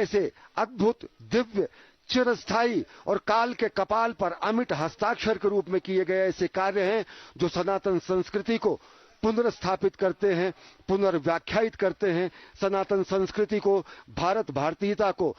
ऐसे अद्भुत, दिव्य, चिरस्थायी और काल के कपाल पर अमिट हस्ताक्षर के रूप में किए गए ऐसे कार्य हैं जो सनातन संस्कृति को पुनर्स्थापित करते हैं, पुनर्व्याख्यायित करते हैं, सनातन संस्कृति को, भारत भारतीयता को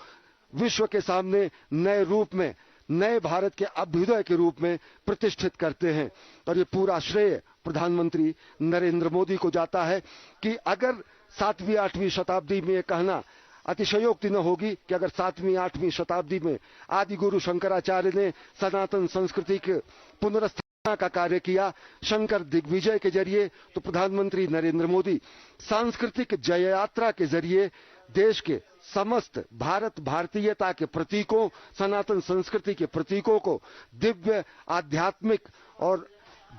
विश्व के सामने नए रूप में, नए भारत के अभ्युदय के रूप में प्रतिष्ठित करते हैं। और ये पूरा श्रेय प्रधानमंत्री नरेंद्र मोदी को जाता है कि अगर 7वीं 8वीं शताब्दी में ये कहना अतिशयोक्ति न होगी कि अगर 7वीं 8वीं शताब्दी में आदि गुरु शंकराचार्य ने सनातन संस्कृति के पुनर्स्थापना का कार्य किया शंकर दिग्विजय के जरिए, तो प्रधानमंत्री नरेंद्र मोदी सांस्कृतिक जय यात्रा के जरिए देश के समस्त भारत भारतीयता के प्रतीकों, सनातन संस्कृति के प्रतीकों को दिव्य आध्यात्मिक और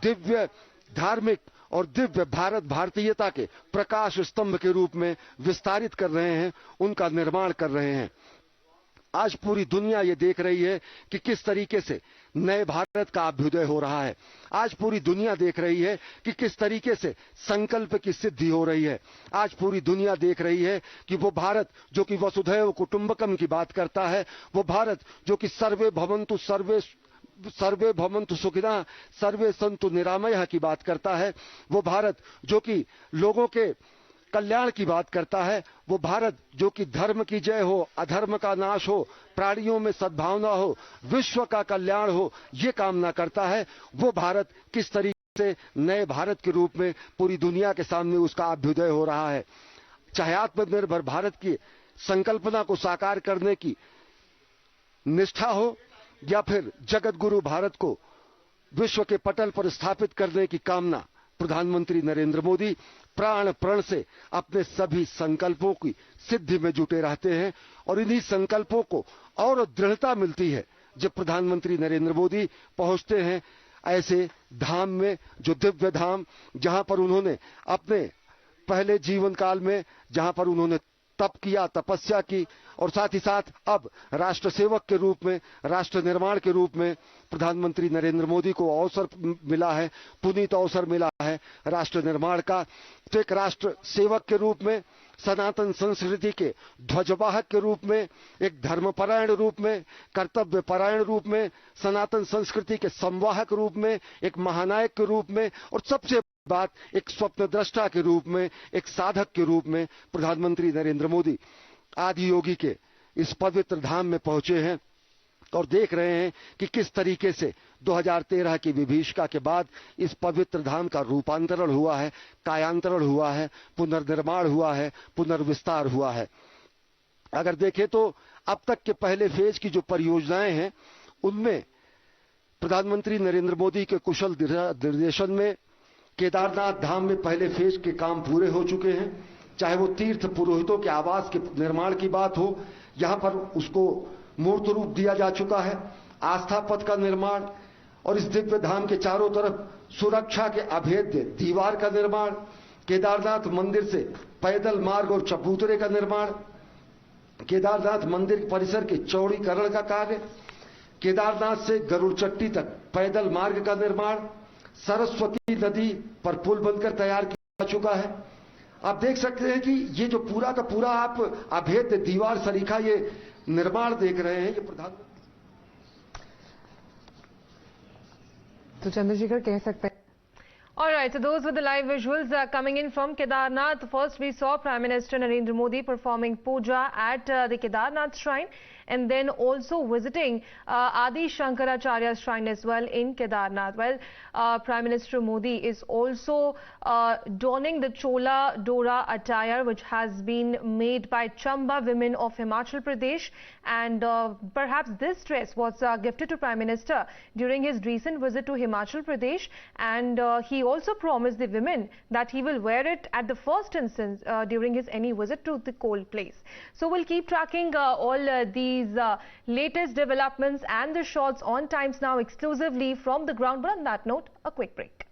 दिव्य धार्मिक और दिव्य भारत भारतीयता के प्रकाश स्तंभ के रूप में विस्तारित कर रहे हैं, उनका निर्माण कर रहे हैं। आज पूरी दुनिया ये देख रही है कि किस तरीके से नए भारत का अभ्युदय हो रहा है। आज पूरी दुनिया देख रही है कि किस तरीके से संकल्प की सिद्धि हो रही है। आज पूरी दुनिया देख रही है कि वो भारत जो कि वसुधैव कुटुंबकम की बात करता है, वो भारत जो कि सर्वे भवन्तु सुखिनः सर्वे सन्तु निरामयः की बात करता है, वो भारत जो कि लोगों के कल्याण की बात करता है, वो भारत जो कि धर्म की जय हो, अधर्म का नाश हो, प्राणियों में सद्भावना हो, विश्व का कल्याण हो, ये कामना करता है। वो भारत किस तरीके से नए भारत के रूप में पूरी दुनिया के सामने उसका अभ्युदय हो रहा है। चाहे आत्मनिर्भर भारत की संकल्पना को साकार करने की निष्ठा हो या फिर जगत गुरु भारत को विश्व के पटल पर स्थापित करने की कामना, प्रधानमंत्री नरेंद्र मोदी प्राण प्रण से अपने सभी संकल्पों की सिद्धि में जुटे रहते हैं। और इन्हीं संकल्पों को और दृढ़ता मिलती है जब प्रधानमंत्री नरेंद्र मोदी पहुंचते हैं ऐसे धाम में, जो दिव्य धाम जहां पर उन्होंने अपने पहले जीवन काल में, जहां पर उन्होंने तप किया, तपस्या की, और साथ ही साथ अब राष्ट्र सेवक के रूप में, राष्ट्र निर्माण के रूप में प्रधानमंत्री नरेंद्र मोदी को अवसर मिला है, पुनीत अवसर मिला है राष्ट्र निर्माण का। तो एक राष्ट्र सेवक के रूप में, सनातन संस्कृति के ध्वजवाहक के रूप में, एक धर्मपरायण रूप में, कर्तव्य परायण रूप में, सनातन संस्कृति के संवाहक रूप में, एक महानायक के रूप में, और सबसे बात एक स्वप्नद्रष्टा के रूप में, एक साधक के रूप में प्रधानमंत्री नरेंद्र मोदी आदि योगी के इस पवित्र धाम में पहुंचे हैं और देख रहे हैं कि किस तरीके से 2013 की विभीषिका के बाद इस पवित्र धाम का रूपांतरण हुआ है, कायांतरण हुआ है, पुनर्निर्माण हुआ है, पुनर्विस्तार हुआ है। अगर देखें तो अब तक के पहले फेज की जो परियोजनाएं हैं उनमें प्रधानमंत्री नरेंद्र मोदी के कुशल निर्देशन में केदारनाथ धाम में पहले फेज के काम पूरे हो चुके हैं। चाहे वो तीर्थ पुरोहितों के आवास के निर्माण की बात हो, यहां पर उसको मूर्त रूप दिया जा चुका है। आस्था पथ का निर्माण और इस दिव्य धाम के चारों तरफ सुरक्षा के अभेद्य दीवार का निर्माण, केदारनाथ मंदिर से पैदल मार्ग और चबूतरे का निर्माण, केदारनाथ मंदिर परिसर के चौड़ीकरण का कार्य, केदारनाथ से गरुड़ चट्टी तक पैदल मार्ग का निर्माण, सरस्वती नदी पर पुल बनकर तैयार किया जा चुका है। आप देख सकते हैं कि ये जो पूरा का पूरा आप अभेद्य दीवार सरीखा ये निर्माण देख रहे हैं, ये प्रधानमंत्री। तो चंद्रशेखर कह सकते हैं। All right, so those were the live visuals coming in from Kedarnath. First, we saw Prime Minister Narendra Modi performing puja at the Kedarnath shrine, and then also visiting Adi Shankaracharya shrine as well in Kedarnath. Well, Prime Minister Modi is also donning the Chola Dora attire, which has been made by Chamba women of Himachal Pradesh, and perhaps this dress was gifted to Prime Minister during his recent visit to Himachal Pradesh, and he also promised the women that he will wear it at the first instance during his any visit to the cold place. So we'll keep tracking all these latest developments and the shots on Times Now exclusively from the ground. But on that note, a quick break.